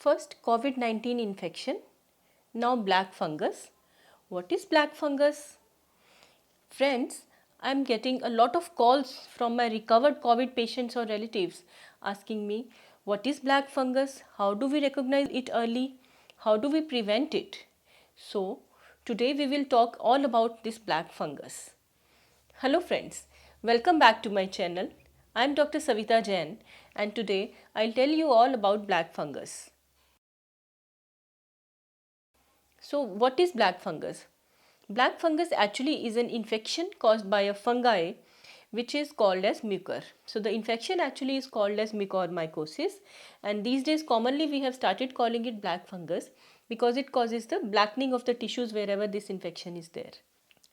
First, COVID-19 infection, now black fungus. What is black fungus? Friends, I am getting a lot of calls from my recovered COVID patients or relatives asking me, what is black fungus? How do we recognize it early? How do we prevent it? So, today we will talk all about this black fungus. Hello friends, welcome back to my channel. I am Dr. Savita Jain and today I'll tell you all about black fungus. So what is black fungus? Black fungus actually is an infection caused by a fungi which is called as mucor. So the infection actually is called as mucormycosis, and these days commonly we have started calling it black fungus because it causes the blackening of the tissues wherever this infection is there.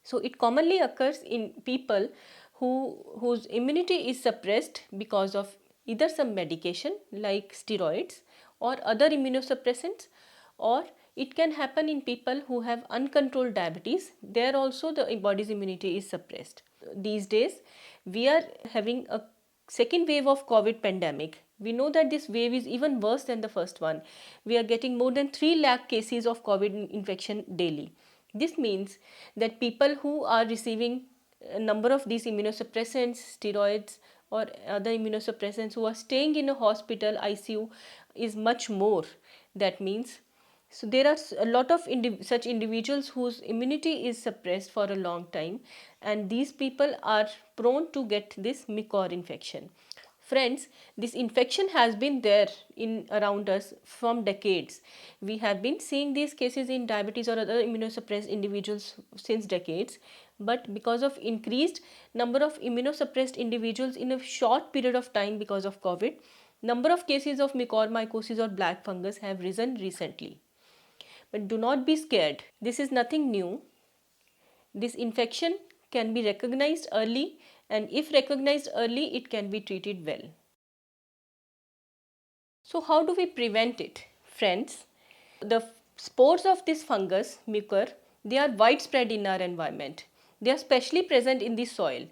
So it commonly occurs in people whose immunity is suppressed because of either some medication like steroids or other immunosuppressants, or it can happen in people who have uncontrolled diabetes. There also the body's immunity is suppressed. These days we are having a second wave of COVID pandemic. We know that this wave is even worse than the first one. We are getting more than 3 lakh cases of COVID infection daily. This means that people who are receiving a number of these immunosuppressants, steroids or other immunosuppressants, who are staying in a hospital ICU is much more. That means, so there are a lot of such individuals whose immunity is suppressed for a long time, and these people are prone to get this mucor infection. Friends, this infection has been there in around us from decades. We have been seeing these cases in diabetes or other immunosuppressed individuals since decades, but because of increased number of immunosuppressed individuals in a short period of time because of COVID, number of cases of mucormycosis or black fungus have risen recently. But do not be scared. This is nothing new. This infection can be recognized early, and if recognized early, it can be treated well. So how do we prevent it? Friends, the spores of this fungus, mucor, they are widespread in our environment. They are specially present in the soil.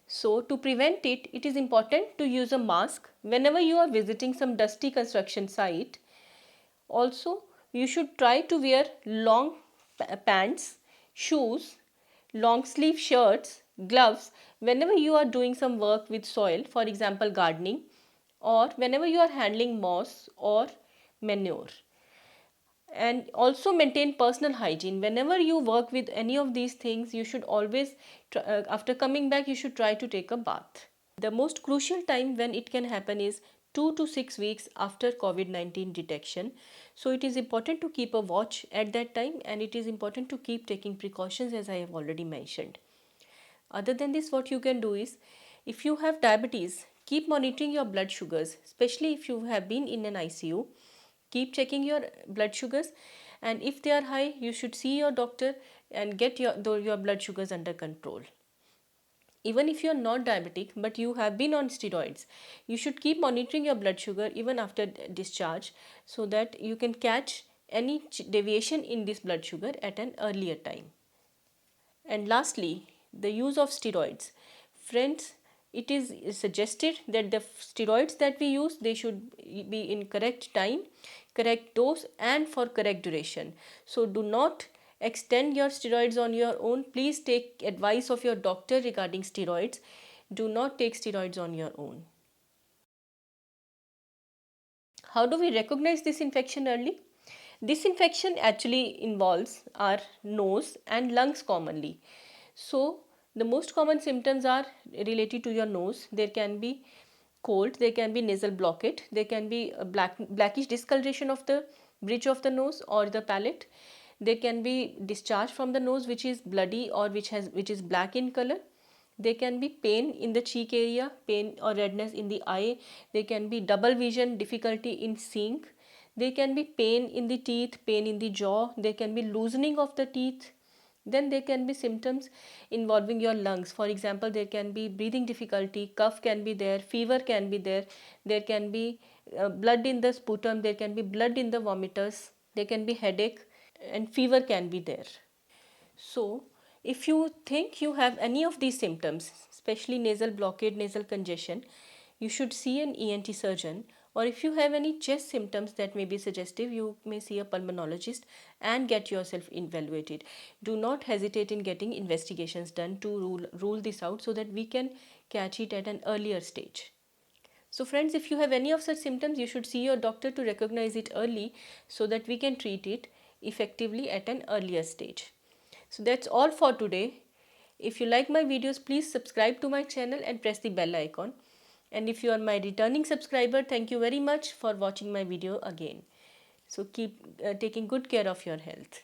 So to prevent it, it is important to use a mask whenever you are visiting some dusty construction site. Also, you should try to wear long pants, shoes, long sleeve shirts, gloves whenever you are doing some work with soil, for example gardening, or whenever you are handling moss or manure. And also maintain personal hygiene. Whenever you work with any of these things, you should always, after coming back, you should try to take a bath. The most crucial time when it can happen is 2 to 6 weeks after COVID-19 detection. So it is important to keep a watch at that time, and it is important to keep taking precautions as I have already mentioned. Other than this, what you can do is, if you have diabetes, keep monitoring your blood sugars, especially if you have been in an ICU. Keep checking your blood sugars, and if they are high, you should see your doctor and get your blood sugars under control. Even if you are not diabetic but you have been on steroids, you should keep monitoring your blood sugar even after discharge, so that you can catch any deviation in this blood sugar at an earlier time. And lastly, the use of steroids. Friends, it is suggested that the steroids that we use, they should be in correct time, correct dose and for correct duration. So do not extend your steroids on your own. Please take advice of your doctor regarding steroids. Do not take steroids on your own. How do we recognize this infection early? This infection actually involves our nose and lungs commonly. So the most common symptoms are related to your nose. There can be cold, there can be nasal blockage, there can be a blackish discoloration of the bridge of the nose or the palate. There can be discharge from the nose which is bloody or which is black in color. There can be pain in the cheek area, pain or redness in the eye. There can be double vision, difficulty in seeing. There can be pain in the teeth, pain in the jaw. There can be loosening of the teeth. Then there can be symptoms involving your lungs. For example, there can be breathing difficulty, cough can be there, fever can be there. There can be blood in the sputum, there can be blood in the vomiters, there can be headache, and fever can be there. So, if you think you have any of these symptoms, especially nasal blockade, nasal congestion, you should see an ENT surgeon or if you have any chest symptoms that may be suggestive, you may see a pulmonologist and get yourself evaluated. Do not hesitate in getting investigations done to rule this out so that we can catch it at an earlier stage. So friends, if you have any of such symptoms, you should see your doctor to recognize it early so that we can treat it effectively at an earlier stage. So that's all for today. If you like my videos, please subscribe to my channel and press the bell icon. And if you are my returning subscriber, thank you very much for watching my video again. So keep taking good care of your health.